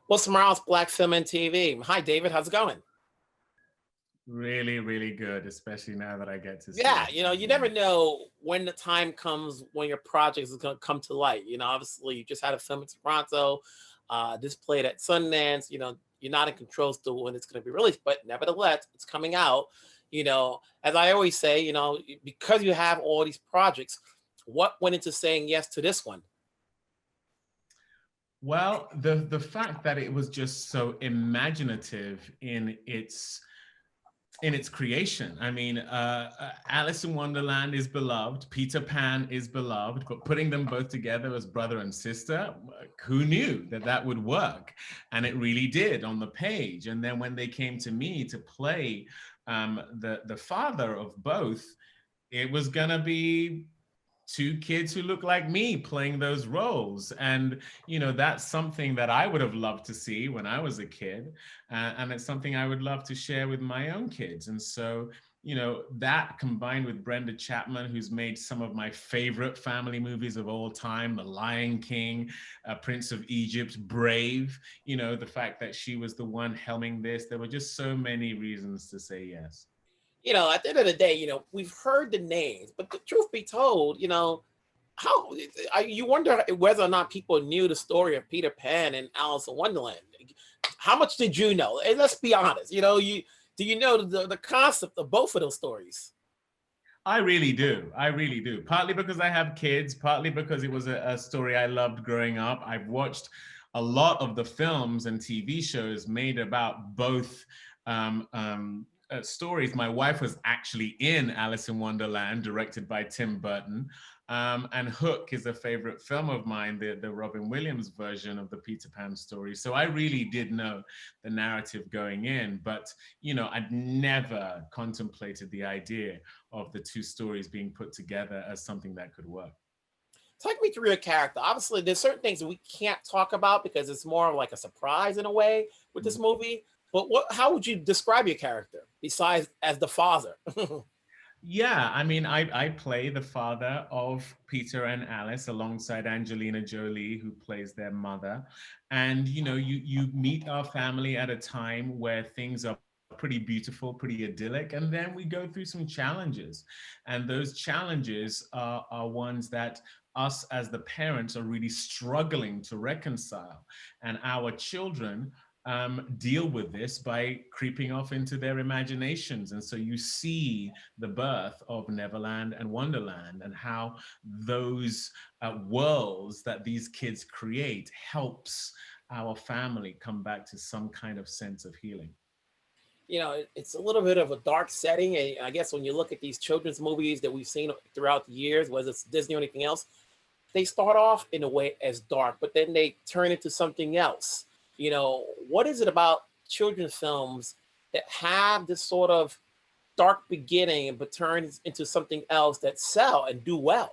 What's tomorrow's Black Film and TV? Hi, David. How's it going? Really, really good, especially now that I get to see Yeah, it. you never know when the time comes when your project is going to come to light. Obviously, you just had a film in Toronto. This played at Sundance. You're not in control still when it's going to be released, but nevertheless, it's coming out. As I always say, because you have all these projects, what went into saying yes to this one? Well, the fact that it was just so imaginative in its creation. I mean, Alice in Wonderland is beloved, Peter Pan is beloved, but putting them both together as brother and sister, who knew that that would work? And it really did on the page. And then when they came to me to play the father of both, it was gonna be two kids who look like me playing those roles. And, that's something that I would have loved to see when I was a kid. And it's something I would love to share with my own kids. And so, that combined with Brenda Chapman, who's made some of my favorite family movies of all time, The Lion King, Prince of Egypt, Brave, the fact that she was the one helming this, there were just so many reasons to say yes. At the end of the day, we've heard the names, but the truth be told, how you wonder whether or not people knew the story of Peter Pan and Alice in Wonderland. How much did you know? And let's be honest, do you know the concept of both of those stories? I really do. I really do. Partly because I have kids, partly because it was a story I loved growing up. I've watched a lot of the films and TV shows made about both stories. My wife was actually in Alice in Wonderland, directed by Tim Burton. And Hook is a favorite film of mine, the Robin Williams version of the Peter Pan story. So I really did know the narrative going in, but I'd never contemplated the idea of the two stories being put together as something that could work. Take me through your character. Obviously, there's certain things that we can't talk about because it's more like a surprise in a way with this movie. But how would you describe your character besides as the father? Yeah, I mean, I play the father of Peter and Alice alongside Angelina Jolie, who plays their mother. And, you meet our family at a time where things are pretty beautiful, pretty idyllic. And then we go through some challenges. And those challenges are ones that us as the parents are really struggling to reconcile. And our children deal with this by creeping off into their imaginations. And so you see the birth of Neverland and Wonderland and how those worlds that these kids create helps our family come back to some kind of sense of healing. It's a little bit of a dark setting. And I guess when you look at these children's movies that we've seen throughout the years, whether it's Disney or anything else, they start off in a way as dark, but then they turn into something else. What is it about children's films that have this sort of dark beginning but turns into something else that sell and do well?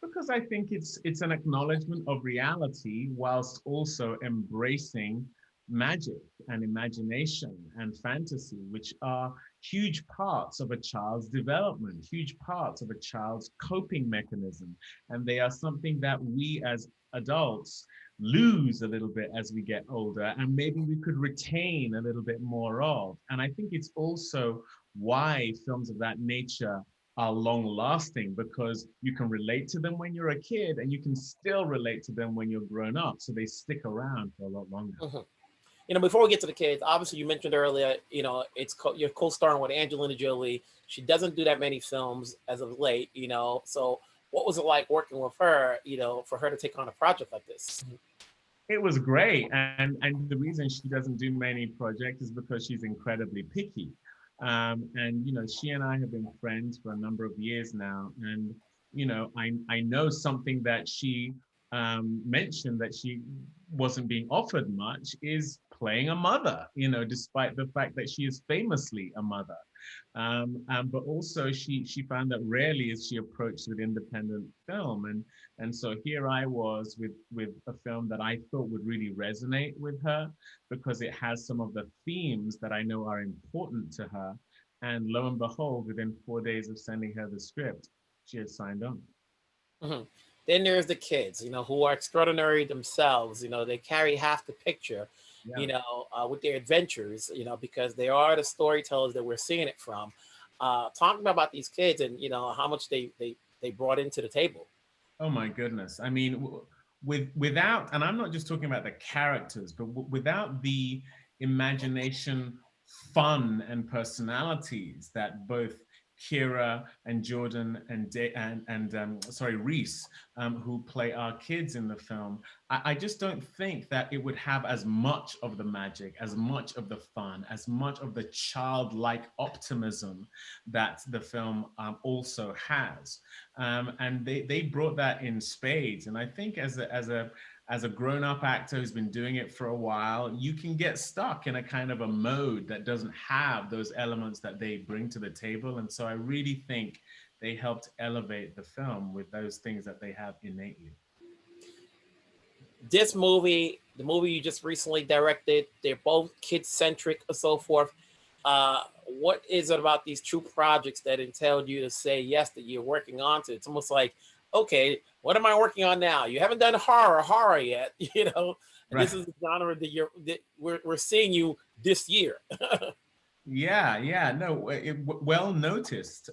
Because I think it's an acknowledgement of reality whilst also embracing magic and imagination and fantasy, which are huge parts of a child's development, huge parts of a child's coping mechanism. And they are something that we as adults lose a little bit as we get older, and maybe we could retain a little bit more of. And I think it's also why films of that nature are long lasting, because you can relate to them when you're a kid and you can still relate to them when you're grown up. So they stick around for a lot longer. Before we get to the kids, obviously you mentioned earlier, you're co-starring with Angelina Jolie. She doesn't do that many films as of late, So what was it like working with her, for her to take on a project like this? It was great. And the reason she doesn't do many projects is because she's incredibly picky. And she and I have been friends for a number of years now. And I know something that she mentioned that she wasn't being offered much is playing a mother, despite the fact that she is famously a mother. But also she found that rarely is she approached with independent film. And so here I was with a film that I thought would really resonate with her because it has some of the themes that I know are important to her. And lo and behold, within 4 days of sending her the script, she had signed on. Mm-hmm. Then there's the kids, who are extraordinary themselves. They carry half the picture, Yeah. with their adventures, because they are the storytellers that we're seeing it from. Talking about these kids and, how much they brought into the table. Oh my goodness. I mean, without, and I'm not just talking about the characters, but without the imagination, fun, and personalities that both Kira and Jordan and sorry, Reese, who play our kids in the film, I just don't think that it would have as much of the magic, as much of the fun, as much of the childlike optimism that the film also has. And they brought that in spades. And I think as a grown-up actor who's been doing it for a while, you can get stuck in a kind of a mode that doesn't have those elements that they bring to the table. And so I really think they helped elevate the film with those things that they have innately. This movie, the movie you just recently directed, they're both kid centric and so forth. What is it about these two projects that entailed you to say yes that you're working on to? It's almost like, okay, what am I working on now? You haven't done horror yet, and Right. this is the genre that we're seeing you this year. Yeah, yeah, no, well noticed.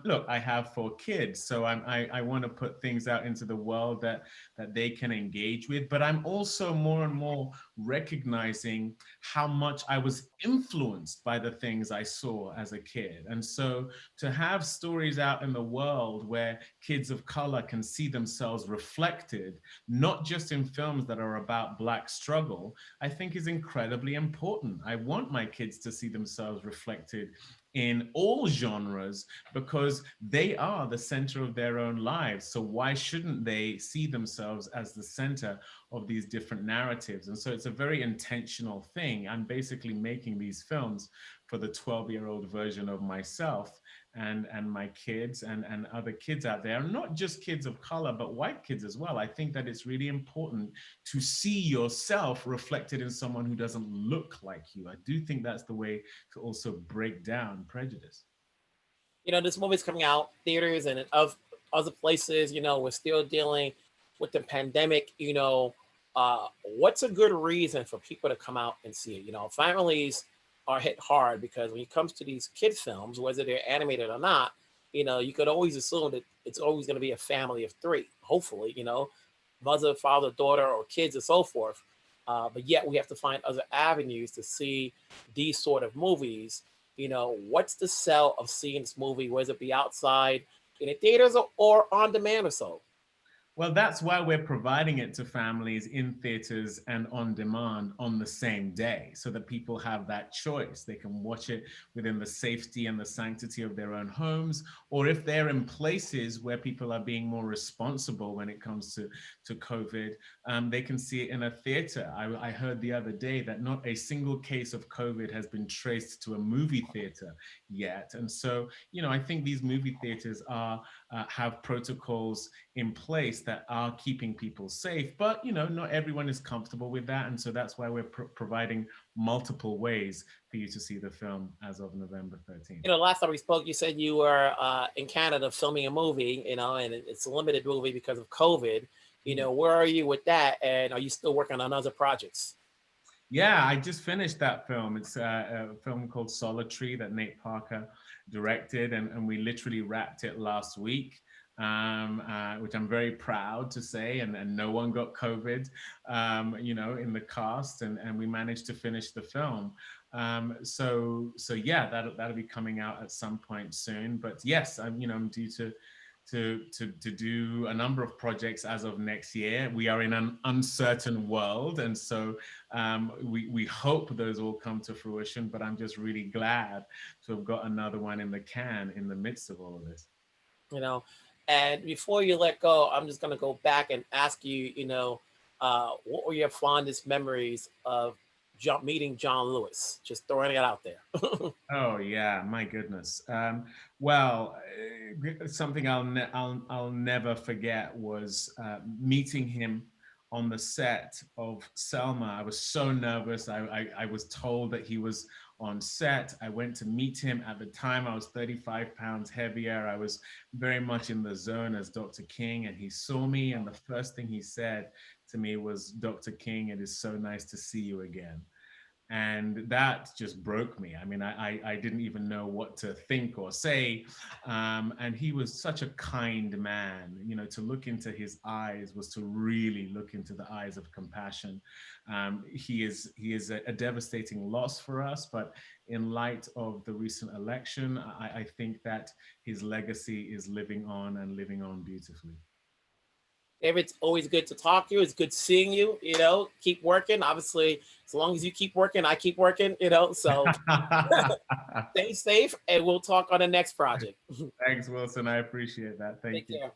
Look, I have 4 kids, so I want to put things out into the world that they can engage with. But I'm also more and more recognizing how much I was influenced by the things I saw as a kid. And so to have stories out in the world where kids of color can see themselves reflected, not just in films that are about Black struggle, I think is incredibly important. I want my kids to see themselves reflected in all genres because they are the center of their own lives. So why shouldn't they see themselves as the center of these different narratives? And so it's a very intentional thing. I'm basically making these films for the 12-year-old version of myself and my kids and other kids out there, not just kids of color, but white kids as well. I think that it's really important to see yourself reflected in someone who doesn't look like you. I do think that's the way to also break down prejudice. This movie's coming out theaters and in of other places. We're still dealing with the pandemic. What's a good reason for people to come out and see it? Families are hit hard because when it comes to these kid films, whether they're animated or not, you could always assume that it's always going to be a family of three, hopefully, mother, father, daughter, or kids, and so forth. But yet we have to find other avenues to see these sort of movies. What's the sell of seeing this movie, whether it be outside in the theaters or on demand or so? Well, that's why we're providing it to families in theaters and on demand on the same day so that people have that choice. They can watch it within the safety and the sanctity of their own homes, or if they're in places where people are being more responsible when it comes to COVID, they can see it in a theater. I heard the other day that not a single case of COVID has been traced to a movie theater yet. And so, I think these movie theaters have protocols in place that are keeping people safe, but not everyone is comfortable with that, and so that's why we're providing multiple ways for you to see the film as of November 13th. Last time we spoke, you said you were in Canada filming a movie, and it's a limited movie because of COVID. Where are you with that? And are you still working on other projects? Yeah, I just finished that film. It's a film called Solitary that Nate Parker directed, and we literally wrapped it last week, which I'm very proud to say. And no one got COVID, in the cast, and we managed to finish the film. So yeah, that'll be coming out at some point soon. But yes, I'm due to do a number of projects as of next year. We are in an uncertain world, and so we hope those all come to fruition. But I'm just really glad to have got another one in the can in the midst of all of this. you know. And before you let go, I'm just gonna go back and ask you, what were your fondest memories of meeting John Lewis? Just throwing it out there. Oh yeah, my goodness. Well, something I'll never forget was meeting him on the set of Selma. I was so nervous. I was told that he was on set. I went to meet him. At the time, I was 35 pounds heavier. I was very much in the zone as Dr. King, and he saw me, and the first thing he said to me was, "Dr. King, it is so nice to see you again." And that just broke me. I mean, I didn't even know what to think or say. And he was such a kind man. You know, to look into his eyes was to really look into the eyes of compassion. He is a devastating loss for us, but in light of the recent election, I think that his legacy is living on and living on beautifully. David, it's always good to talk to you. It's good seeing you. You know, keep working. Obviously, as long as you keep working, I keep working. You know, so stay safe, and we'll talk on the next project. Thanks, Wilson. I appreciate that. Thank Take you. care.